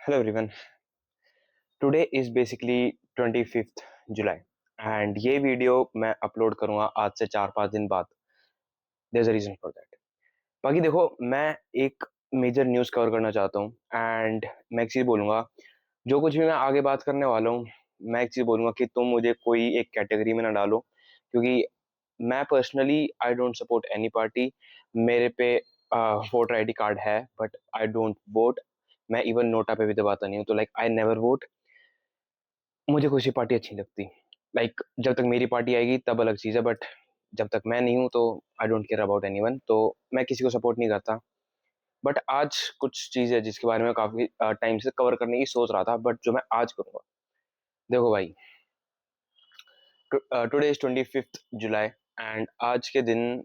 Hello everyone. Today is basically 25th July and ये video मैं upload करूंगा आज से 4-5 दिन बाद. There is a reason for that. बाकी देखो, मैं एक मेजर न्यूज़ कवर करना चाहता हूँ एंड मैं एक चीज़ बोलूँगा. जो कुछ भी मैं आगे बात करने वाला हूँ, मैं एक चीज़ बोलूँगा कि तुम मुझे कोई एक कैटेगरी में ना डालो, क्योंकि मैं personally I don't support any party. मेरे पे वोटर आईडी कार्ड है बट आई डोंट वोट. मैं इवन नोटा पे भी दबाता नहीं हूँ, तो लाइक आई नेवर वोट. मुझे कोई सी पार्टी अच्छी नहीं लगती. लाइक जब तक मेरी पार्टी आएगी तब अलग चीज़ है, बट जब तक मैं नहीं हूँ तो I don't care about anyone. तो मैं किसी को सपोर्ट नहीं करता. बट आज कुछ चीज़ है जिसके बारे में काफ़ी टाइम से कवर करने की सोच रहा था, बट जो मैं आज करूँगा. देखो भाई, today is 25th July and आज के दिन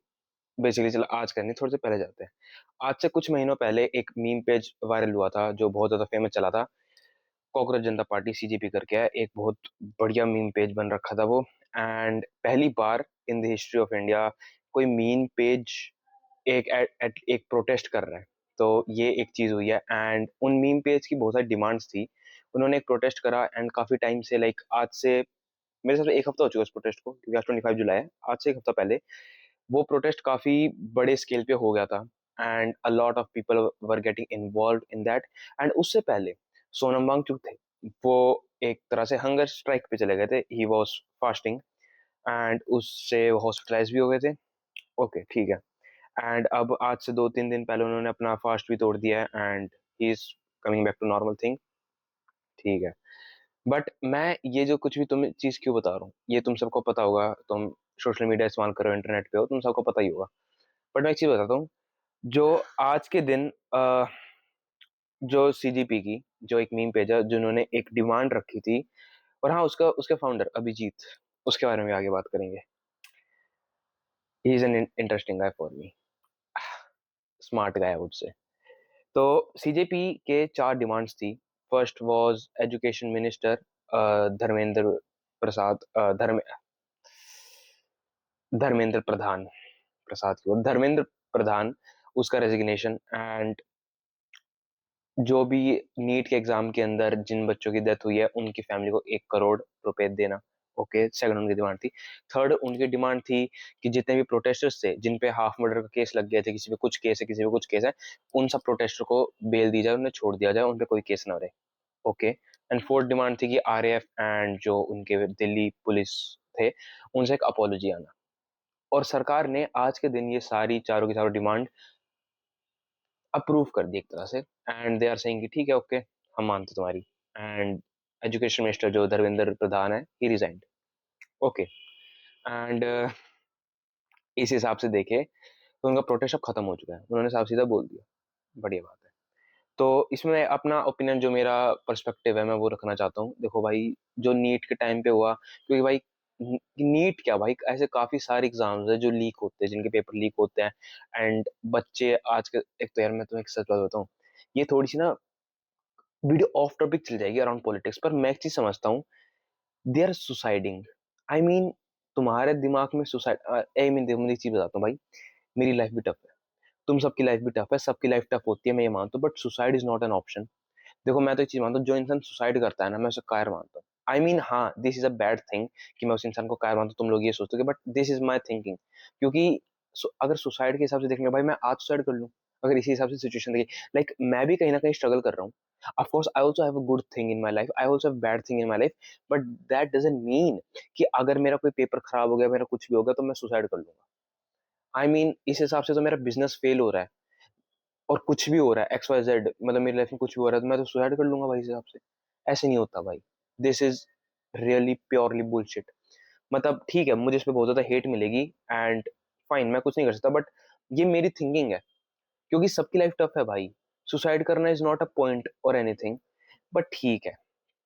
बेसिकली, चलो आज का नहीं, थोड़े से पहले जाते हैं. आज से कुछ महीनों पहले एक मीम पेज वायरल हुआ था जो बहुत ज़्यादा फेमस चला था. कॉकरोच जनता पार्टी सीजेपी करके है, एक बहुत बढ़िया मीम पेज बन रखा था वो. एंड पहली बार in the history of India कोई मीम पेज एक प्रोटेस्ट कर रहा है. तो ये एक चीज हुई है एंड उन मीम पेज की बहुत सारी डिमांड्स थी. उन्होंने एक प्रोटेस्ट करा एंड काफी टाइम से, लाइक आज से मेरे हिसाब से एक हफ्ता हो चुका है इस प्रोटेस्ट को, क्योंकि आज 25 जुलाई है. आज से एक हफ्ता पहले वो प्रोटेस्ट काफी बड़े स्केल पे हो गया था and a lot of people were getting involve in that. And उससे पहले सोनम वांगचुक थे, वो एक तरह से हंगर स्ट्राइक पे चले गए थे. ही वॉज फास्टिंग एंड उससे हॉस्पिटलाइज भी हो गए थे. ओके, ठीक है. एंड अब आज से 2-3 दिन पहले उन्होंने अपना फास्ट भी तोड़ दिया है and he is coming back to normal thing. ठीक है. बट मैं ये जो कुछ भी तुम्हें चीज क्यों बता रहा हूँ, ये तुम सबको पता होगा. तुम सोशल मीडिया इस्तेमाल करो, इंटरनेट पे हो, तुम सबको पता ही होगा. बट मैं एक चीज बताता हूँ. जो आज के दिन जो सीजीपी की, जो एक मीम पेज है जिन्होंने एक डिमांड रखी थी, और हाँ, उसका उसके फाउंडर अभिजीत, उसके बारे में आगे बात करेंगे. He is an interesting guy for me, smart guy would say. तो सीजेपी के चार डिमांड्स थी. First was education minister Dharmendra Prasad, Dharmendra Pradhan, Prasad की, और धर्मेंद्र प्रधान, उसका रेजिग्नेशन. एंड जो भी नीट के एग्जाम के अंदर जिन बच्चों की डेथ हुई है उनकी फैमिली को 1 करोड़ रुपए देना. ओके, सेकंड उनकी डिमांड थी. थर्ड उनकी डिमांड थी कि जितने भी प्रोटेस्टर्स थे जिन पे हाफ मर्डर का केस लग गए थे, किसी पे कुछ केस है, किसी पे कुछ केस है, उन सब प्रोटेस्टर को बेल दी जाए, उन्हें छोड़ दिया जाए, उन पे कोई केस ना रहे. ओके. एंड फोर्थ डिमांड थी कि आरएएफ एंड जो उनके दिल्ली पुलिस थे उनसे एक अपॉलोजी आना. और सरकार ने आज के दिन ये सारी चारों की चारों डिमांड अप्रूव कर दी एक तरह से. एंड दे आर सेइंग कि ठीक है, ओके, हम मानते तुम्हारी. एंड एजुकेशन मिनिस्टर जो धर्मेंद्र प्रधान है, ही रिजाइंड. ओके. एंड इस हिसाब से देखे तो उनका प्रोटेस्ट अब खत्म हो चुका है, उन्होंने साफ सीधा बोल दिया. बढ़िया बात है. तो इसमें अपना ओपिनियन, जो मेरा पर्सपेक्टिव है, मैं वो रखना चाहता हूँ. देखो भाई, जो नीट के टाइम पे हुआ, क्योंकि भाई नीट क्या भाई, ऐसे काफी सारे एग्जाम्स है जो लीक होते हैं, जिनके पेपर लीक होते हैं. एंड बच्चे आज के, एक तो यार मैं तुम्हें एक सच बात बताऊँ, ये थोड़ी सी ना वीडियो ऑफ टॉपिक चल जाएगी अराउंड पॉलिटिक्स, पर मैं एक चीज समझता हूँ. They are सुसाइडिंग. आई मीन, तुम्हारे दिमाग में सुसाइड, आई मीन देखो, मुझे एक चीज बताता हूँ भाई. मेरी लाइफ भी टफ है, तुम सबकी लाइफ भी टफ है, सबकी लाइफ टफ होती है, मैं ये मानता हूँ, but suicide is not an option. देखो, मैं तो एक चीज मानता हूँ, जो इंसान सुसाइड करता है ना, मैं उसे कायर मानता हूँ. आई मीन, हाँ, this is a bad thing कि मैं उस इंसान को कायर मानता हूँ. तुम लोग ये सोचते हो, but this is my thinking. क्योंकि अगर सुसाइड के हिसाब से देखने, भाई मैं आज सुसाइड कर लूँ, अगर इसी हिसाब से सिचुएशन देखी, लाइक मैं भी कहीं ना कहीं स्ट्रगल कर रहा हूँ. Of course I also have a good thing in my life, I also have bad thing in my life. But that doesn't mean कि अगर मेरा कोई पेपर खराब हो गया, मेरा कुछ भी हो गया, तो मैं सुसाइड कर लूंगा. आई मीन, इस हिसाब से तो मेरा बिजनेस फेल हो रहा है और कुछ भी हो रहा है, XYZ, मतलब मेरी लाइफ में कुछ भी हो रहा है, तो मैं तो सुसाइड कर लूंगा भाई इस हिसाब से. ऐसे नहीं होता भाई. This is really purely bullshit. मतलब ठीक है, मुझे इस पे बहुत ज्यादा हेट मिलेगी एंड फाइन, मैं कुछ नहीं कर सकता, बट ये मेरी थिंकिंग है. क्योंकि सबकी लाइफ टफ है भाई. सुसाइड करना is not a point or anything, but ठीक है,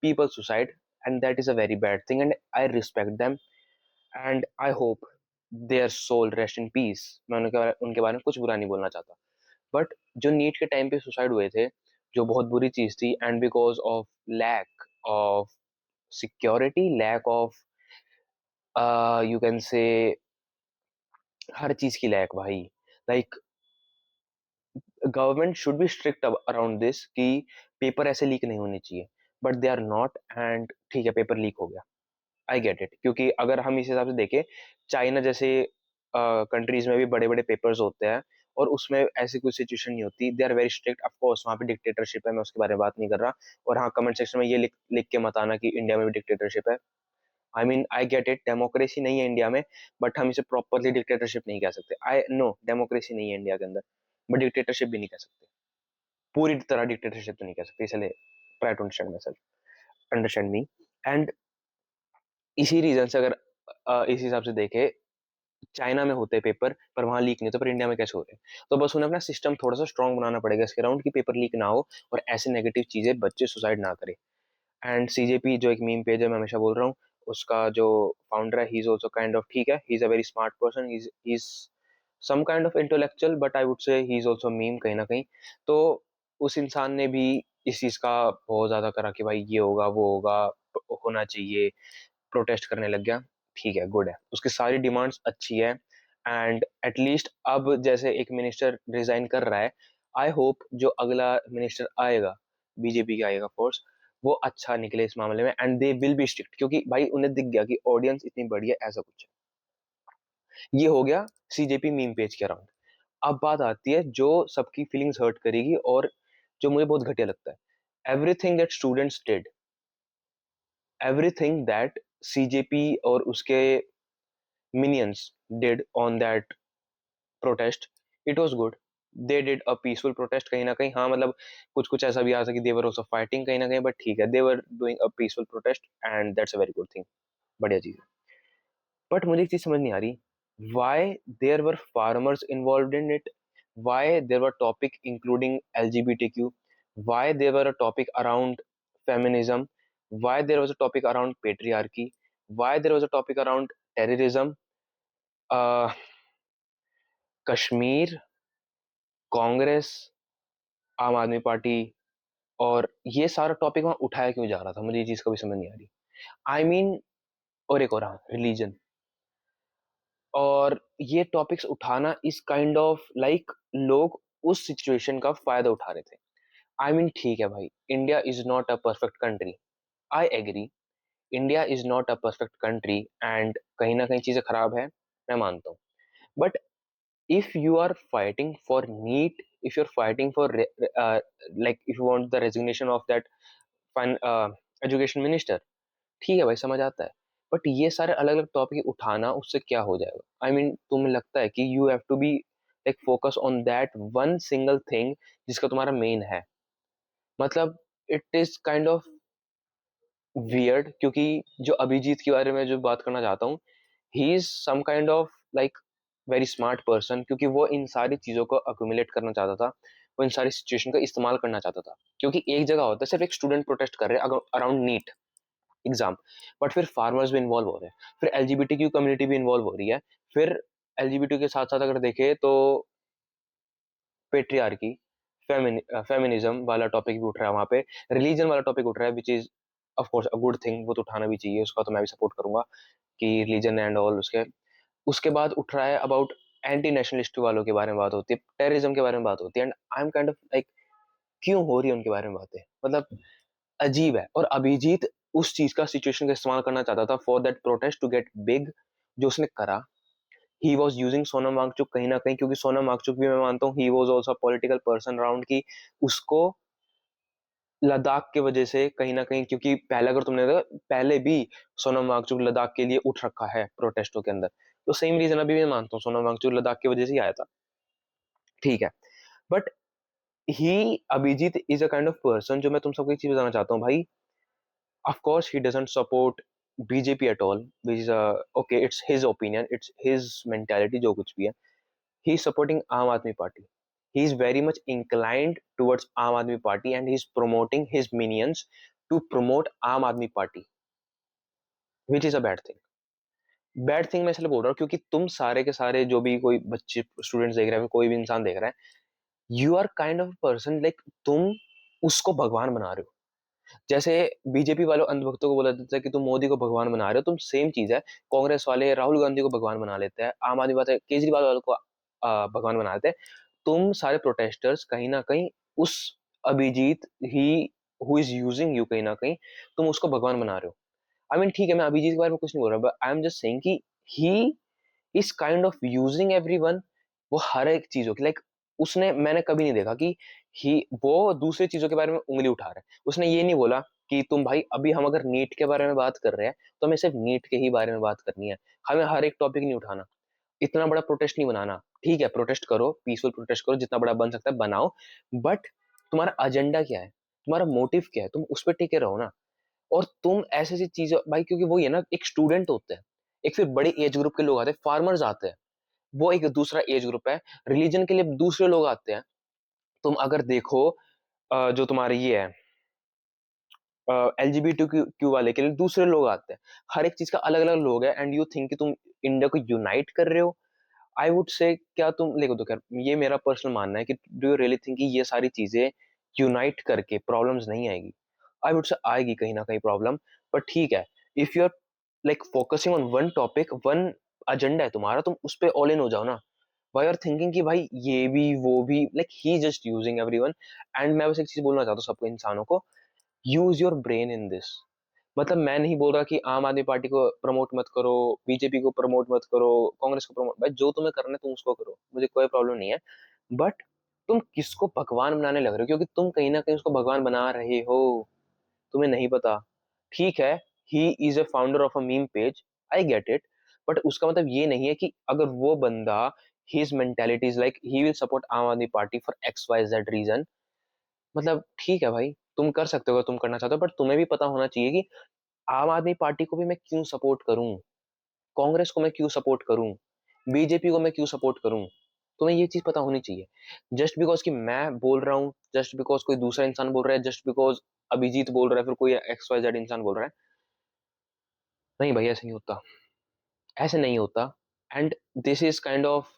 people suicide and that is a very bad thing and I respect them. And I hope their soul rest in peace. मैं उनके बारे में कुछ बुरा नहीं बोलना चाहता. बट जो नीट के टाइम पे सुसाइड हुए थे, जो बहुत बुरी चीज थी, and because of lack of security, lack of, you can say, हर चीज की लैक भाई. Like government should be strict around this कि पेपर ऐसे लीक नहीं होने चाहिए, but they are not. And ठीक है, पेपर लीक हो गया, आई गेट इट, क्योंकि अगर हम इस हिसाब से देखें, चाइना जैसे कंट्रीज में भी बड़े बड़े पेपर्स होते हैं और उसमें ऐसी कोई सिचुएशन नहीं होती, they are very strict. Of course वहाँ पे डिक्टेटरशिप है, मैं उसके बारे में बात नहीं कर रहा। और हाँ, कमेंट सेक्शन में ये लिख लिख के मत आना कि इंडिया में भी डिक्टेटरशिप है। I mean I get it, democracy नहीं है इंडिया में, बट हम इसे प्रॉपरली डिक्टेटरशिप नहीं कह सकते। आई नो डेमोक्रेसी नहीं है इंडिया के अंदर, बट डिक्टेटरशिप भी नहीं कह सकते, पूरी तरह डिक्टेटरशिप तो नहीं कह सकते, इसलिए try to understand myself, understand me. And इसी रीजन से अगर इस हिसाब से देखे, चाइना में होते हैं पेपर पर वहां लीक नहीं होते, पर इंडिया में कैसे हो रहे हैं? तो बस उन्हें अपना सिस्टम थोड़ा सा स्ट्रांग बनाना पड़ेगा इसके अराउंड कि पेपर लीक ना हो और ऐसे नेगेटिव चीजें बच्चे सुसाइड ना करें। एंड सीजेपी जो एक मीम पेज है, मैं हमेशा बोल रहा हूँ, उसका जो फाउंडर है, he is also kind of ठीक है, he is a very smart person, he is some kind of intellectual, but I would say he is also meme कहीं ना कहीं। तो उस इंसान ने भी इस चीज का बहुत ज्यादा करा कि भाई ये होगा वो होगा, होना चाहिए, प्रोटेस्ट करने लग गया। ठीक है, गुड है, उसकी सारी डिमांड्स अच्छी है। एंड एटलीस्ट अब जैसे एक मिनिस्टर रिजाइन कर रहा है, आई होप जो अगला मिनिस्टर आएगा, बीजेपी का आएगा फोर्स, वो अच्छा निकले इस मामले में, and they will be strict, क्योंकि भाई उन्हें दिख गया कि ऑडियंस इतनी बड़ी है, ऐसा कुछ है। ये हो गया सीजेपी मीम पेज के अराउंड। अब बात आती है जो सबकी फीलिंग्स हर्ट करेगी और जो मुझे बहुत घटिया लगता है, everything that students did, everything that CJP और उसके minions did on that protest, it was good. They did a peaceful protest कहीं ना कहीं, हाँ मतलब कुछ कुछ ऐसा भी आ सके कि they were also fighting कहीं ना कहीं, बट ठीक है, they were doing a peaceful protest and that's a very good thing, बढ़िया चीज है। बट मुझे एक चीज समझ नहीं आ रही, why there were farmers involved in it, why there were topic including LGBTQ, why there were a topic around feminism, why there was a topic around patriarchy, why there was a topic around terrorism, uh, Kashmir, Congress, आम Aadmi party, और ये सारा topic वहां उठाया क्यों जा रहा था, मुझे ये चीज कभी समझ नहीं आ रही। आई मीन, और एक और हाँ, रिलीजन। और ये टॉपिक्स उठाना इस काइंड ऑफ लाइक, लोग उस सिचुएशन का फायदा उठा रहे थे। आई मीन ठीक है भाई, India is not a perfect country, I agree, India is not a perfect country and कहीं ना कहीं चीजें खराब है, मैं मानता हूँ। But if you are fighting for NEET, if you're fighting for like if you want the resignation of that education minister, ठीक है भाई, समझ आता है। बट ये सारे अलग अलग टॉपिक उठाना, उससे क्या हो जाएगा? आई मीन तुम्हें लगता है कि you have to be like focus on that one single thing जिसका तुम्हारा मेन है, मतलब it is kind of weird. क्योंकि जो अभिजीत के बारे में जो बात करना चाहता हूँ, he is some kind of like very smart person, क्योंकि वो इन सारी चीजों को अक्यूमुलेट करना चाहता था, वो इन सारी सिचुएशन का इस्तेमाल करना चाहता था। क्योंकि एक जगह होता है सिर्फ एक स्टूडेंट प्रोटेस्ट कर रहे हैं अराउंड नीट एग्जाम, बट फिर फार्मर्स भी इन्वॉल्व हो रहे हैं, फिर एलजीबीटी क्यू कम्युनिटी भी इन्वॉल्व हो रही है, फिर एलजीबीटी के साथ साथ अगर देखें तो पेट्रियार्की, फेमिनिज्म वाला टॉपिक भी उठ रहा है वहां पे, रिलीजन वाला टॉपिक उठ रहा है, which is of course a good thing, वो तो उठाना भी चाहिए, उसका तो मैं भी सपोर्ट करूंगा कि रिलीजन एंड ऑल। उसके उसके बाद उठ रहा है अबाउट एंटी नेशनलिस्ट वालों के बारे में बात होती है, टेररिज्म के बारे में बात होती है, and I am kind of like, क्यों हो रही है उनके बारे में बातें, मतलब अजीब है। और अभिजीत उस चीज का सिचुएशन का इस्तेमाल करना चाहता था for that protest to get big, जो उसने करा। He was using Sonam Wangchuk कहीं ना कहीं, क्योंकि सोनम वांगचुक भी मैं मानता हूँ he was also political person around की, उसको लद्दाख की वजह से कहीं ना कहीं, क्योंकि पहले अगर तुमने देखा, पहले भी सोनम वांगचुक लद्दाख के लिए उठ रखा है प्रोटेस्टों के अंदर, तो सेम रीजन अभी मैं मानता हूँ, सोनम वांगचुक लद्दाख की वजह से ही आया था, ठीक है। But he, Abhijeet is a kind of person, जो मैं तुम सबको एक चीज बताना चाहता हूँ भाई, of course he doesn't support BJP at all, which is okay, it's his opinion, it's his mentality, जो कुछ भी है, he is supporting Aam Aadmi Party. He is very much inclined towards Aam Aadmi Party and he is promoting his minions to promote Aam Aadmi Party, which is a bad thing. Bad thing मैं इसलिए बोल रहा हूँ क्योंकि तुम सारे के सारे जो भी कोई बच्चे स्टूडेंट्स देख रहे हैं, कोई भी इंसान देख रहा है, you are kind of person like, तुम उसको भगवान बना रहे हो। जैसे बीजेपी वालों अंधभक्तों को बोला जाता है कि तुम मोदी को भगवान बना रहे हो, तुम सेम चीज है। कांग्रेस वाले राहुल गांधी को भगवान बना लेते हैं, आम आदमी बात है केजरीवाल वालों को भगवान बना लेते हैं। तुम सारे प्रोटेस्टर्स कहीं न कहीं उस अभिजीत ही हू इज़ यूजिंग यू कहीं न कहीं तुम उसको भगवान बना रहे हो। आई मीन ठीक है, मैं अभिजीत के बारे में कुछ नहीं बोल रहा, but I am just saying कि he is kind of using everyone. वो हर एक चीज़ों की लाइक उसने मैंने कभी नहीं देखा कि ही वो दूसरी चीज़ों के बारे में उँगली उठा रहा है। उसने ये नहीं बोला कि तुम भाई अभी हम अगर नीट के बारे में बात कर रहे हैं, तो हमें सिर्फ़ नीट के ही बारे में बात करनी है। हमें हर एक टॉपिक नहीं उठाना। इतना बड़ा प्रोटेस्ट नहीं बनाना। ठीक है, प्रोटेस्ट करो, पीसफुल प्रोटेस्ट करो, जितना बड़ा बन सकता है बनाओ, बट तुम्हारा एजेंडा क्या है? तुम्हारा मोटिव क्या है? तुम उस पे टिके रहो ना। और तुम ऐसी-ऐसी चीज़ें भाई क्योंकि वही है ना, एक स्टूडेंट होते हैं, एक फिर बड़े एज ग्रुप के लोग आते हैं, फार्मर्स आते हैं, वो एक दूसरा एज ग्रुप है, रिलीजन के लिए दूसरे लोग आते हैं। तुम अगर देखो जो तुम्हारे ये है एलजीबीटीक्यू वाले के लिए दूसरे लोग आते हैं। हर एक चीज़ का अलग-अलग लोग है एंड यू थिंक कि तुम इंडिया को यूनाइट कर रहे हो। आई वुड से क्या तुम देखो तो खैर ये मेरा पर्सनल मानना है कि डू यू रियली थिंक कि ये सारी चीज़ें यूनाइट करके प्रॉब्लम्स नहीं आएगी? आई वुड से आएगी कहीं न कहीं प्रॉब्लम, बट ठीक है, if you are like focusing on one topic, one agenda है तुम्हारा, तुम उस पे ऑल इन हो जाओ ना। व्हाई यू आर थिंकिंग कि भाई ये भी, वो भी, like he is just using everyone. And मैं बस एक चीज़ बोलना चाहता हूँ सबको इंसानों को, use your brain in this. मतलब मैं नहीं बोल रहा कि आम आदमी पार्टी को प्रमोट मत करो, बीजेपी को प्रमोट मत करो, कांग्रेस को प्रमोट, भाई जो तुम्हें करना है तुम उसको करो, मुझे कोई प्रॉब्लम नहीं है। बट तुम किसको भगवान बनाने लग रहे हो? क्योंकि तुम कहीं न कहीं उसको भगवान बना रहे हो, तुम्हें नहीं पता। ठीक है, he is a founder of a meme page, I get it, but उसका मतलब ये नहीं है कि अगर वो बंदा his mentality is like he will support Aam Aadmi Party for X Y Z reason. मतलब ठीक है भाई, तुम कर सकते हो अगर तुम करना चाहते हो, बट तुम्हें भी पता होना चाहिए कि आम आदमी पार्टी को भी मैं क्यों सपोर्ट करूँ? कांग्रेस को मैं क्यों सपोर्ट करूँ? बीजेपी को मैं क्यों सपोर्ट करूँ? तुम्हें ये चीज़ पता होनी चाहिए। जस्ट बिकॉज़ कि मैं बोल रहा हूँ, जस्ट बिकॉज़ कोई दूसरा इंसान बोल रहा है, जस्ट बिकॉज़ अभिजीत बोल रहा है, फिर कोई एक्स वाई जेड इंसान बोल रहा है, नहीं भाई ऐसे नहीं होता, ऐसे नहीं होता। And this is kind of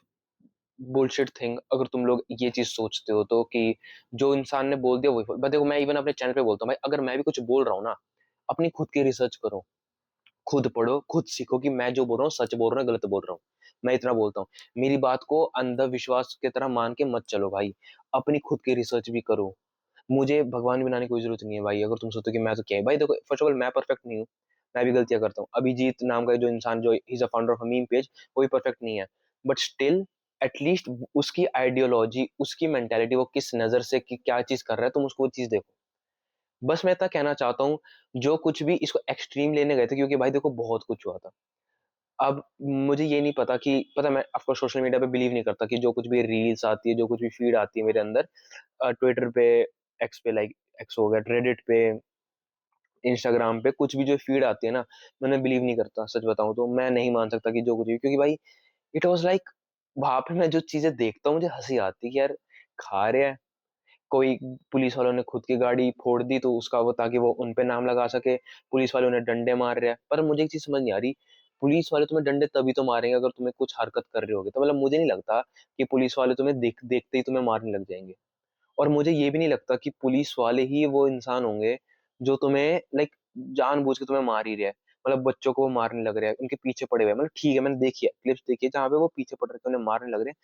bullshit thing अगर तुम लोग ये चीज़ सोचते हो तो कि जो इंसान ने बोल दिया वही बट देखो मैं इवन अपने चैनल पे बोलता हूँ भाई अगर मैं भी कुछ बोल रहा हूँ ना, अपनी खुद की रिसर्च करो। खुद पढ़ो, खुद सीखो कि मैं जो बोल रहा हूँ सच बोल रहा हूँ, गलत बोल रहा हूँ। मैं इतना बोलता हूँ। मेरी बात को अंधविश्वास की तरह मान के मत चलो भाई। अपनी खुद की रिसर्च भी करो। मुझे भगवान बनाने की कोई ज़रूरत नहीं है भाई, अगर तुम सोचो कि मैं तो क्या है। भाई देखो फर्स्ट ऑफ ऑल मैं परफेक्ट नहीं हूँ। मैं भी गलतियाँ करता हूँ। अभिजीत नाम का जो इंसान जो ही is a founder of a meme page, वो भी परफेक्ट नहीं है। बट स्टिल एट लीस्ट उसकी आइडियोलॉजी, उसकी मेंटालिटी वो किस नज़र से कि क्या चीज़ कर रहा है, तुम उसको वो चीज़ देखो। बस मैं इतना कहना चाहता हूँ, जो कुछ भी इसको एक्सट्रीम लेने गए थे क्योंकि भाई देखो बहुत कुछ हुआ था। अब मुझे ये नहीं पता कि पता है मैं ऑफ कोर्स सोशल मीडिया पे बिलीव नहीं करता कि जो कुछ भी रील्स आती है, जो कुछ भी फीड आती है मेरे अंदर ट्विटर पे, एक्स पे लाइक एक्स हो गया, रेडिट पे, इंस्टाग्राम पे कुछ भी जो फीड आती है ना, मैं उन्हें बिलीव नहीं करता। सच बताऊँ तो मैं नहीं मान सकता कि जो कुछ भी क्योंकि भाई इट वाज़ लाइक वहाँ पे मैं जो चीज़ें देखता हूँ मुझे हँसी आती है कि यार खा रहे हैं। कोई पुलिस वालों ने खुद की गाड़ी फोड़ दी तो उसका वो ताकि वो उन पे नाम लगा सके, पुलिस वाले उन्हें डंडे मार रहे हैं। पर मुझे एक चीज़ समझ नहीं आ रही, पुलिस वाले तुम्हें डंडे तभी तो मारेंगे अगर तुम्हें कुछ हरकत कर रहे होगे। तो मतलब मुझे नहीं लगता कि पुलिस वाले तुम्हें देखते ही तुम्हें मारने लग जाएँगे। और मुझे ये भी नहीं लगता कि पुलिस वाले ही वो इंसान होंगे जो तुम्हें लाइक जानबूझ के तुम्हें मार ही रहे हैं। मतलब बच्चों को वो मारने लग रहे हैं, उनके पीछे पड़े हुए हैं। मतलब ठीक है मैंने देखी है, क्लिप्स देखी है जहाँ पे वो पीछे पड़ रहे थे, उन्हें मारने लग रहे हैं।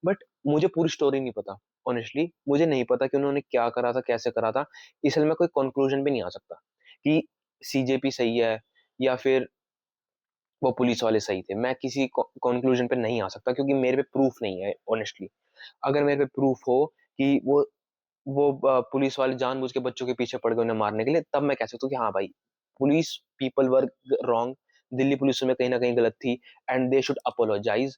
बट मुझे पूरी स्टोरी नहीं पता। ऑनेस्टली मुझे नहीं पता कि उन्होंने क्या करा था, कैसे करा था। इसलिए मैं कोई कंक्लूजन पे नहीं आ सकता कि सीजेपी सही है या फिर वो पुलिस वाले सही थे। मैं किसी कंक्लूजन पे नहीं आ सकता क्योंकि मेरे पे प्रूफ नहीं है ऑनेस्टली। अगर मेरे पे प्रूफ हो कि वो पुलिस वाले जानबूझ के बच्चों के पीछे पड़ गए उन्हें मारने के लिए, तब मैं कह सकता हूँ कि हाँ भाई, police people were wrong, Delhi police में कहीं न कहीं गलत थी and they should apologise.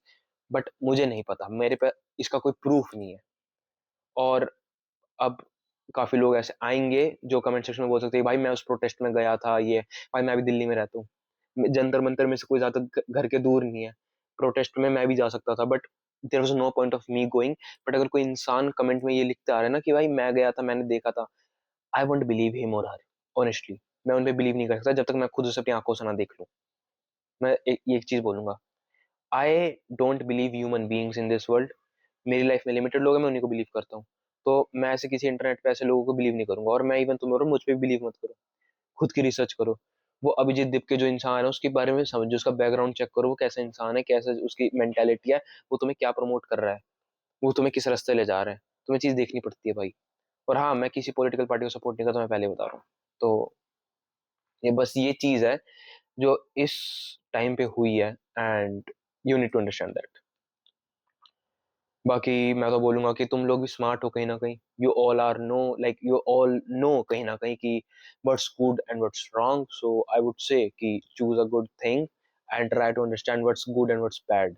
But मुझे नहीं पता, मेरे पे इसका कोई प्रूफ नहीं है। और अब काफ़ी लोग ऐसे आएँगे जो कमेंट सेक्शन में बोल सकते हैं, भाई मैं उस प्रोटेस्ट में गया था ये, भाई मैं अभी दिल्ली में रहता हूँ। जंतर-मंतर में से कोई ज़्यादा घर के दूर नहीं है। प्रोटेस्ट में मैं भी जा सकता था but there was no point of me going. But अगर कोई इंसान कमेंट में ये लिखते आ रहा है ना कि भाई मैं गया था, मैंने देखा था, आई वोंट बिलीव हिम और हर honestly। मैं उन पे बिलीव नहीं कर सकता जब तक मैं खुद उसे अपनी आँखों से ना देख लूँ। मैं एक चीज़ बोलूँगा, I don't believe human beings in this world. मेरी लाइफ में लिमिटेड लोग हैं, मैं उन्हीं को बिलीव करता हूँ। तो मैं ऐसे किसी इंटरनेट पे ऐसे लोगों को बिलीव नहीं करूँगा और मैं इवन तुम्हें बोल रहा हूँ मुझ पे बिलीव मत करो। खुद की रिसर्च करो। वो अभिजीत दीप जो इंसान है उसके बारे में समझो, उसका बैकग्राउंड चेक करो, वो कैसा इंसान है, कैसा उसकी मेंटालिटी है, वो तुम्हें क्या प्रमोट कर रहा है। वो तुम्हें किस रास्ते ले जा रहा है, तुम्हें चीज़ देखनी पड़ती है भाई। और हाँ, मैं किसी पॉलिटिकल पार्टी को सपोर्ट नहीं करता, मैं पहले बता रहा हूँ। तो ये बस ये चीज़ है जो इस टाइम पे हुई है, and you need to understand that. बाकी मैं तो बोलूँगा कि तुम लोग भी स्मार्ट हो कहीं न कहीं। You all are know, like you all know कहीं न कहीं कि what's good and what's wrong. So I would say कि choose a good thing and try to understand what's good and what's bad.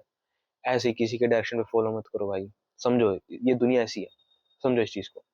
ऐसे ही किसी के डायरेक्शन में फॉलो मत करो भाई। समझो, ये दुनिया ऐसी है। समझो इस चीज़ को।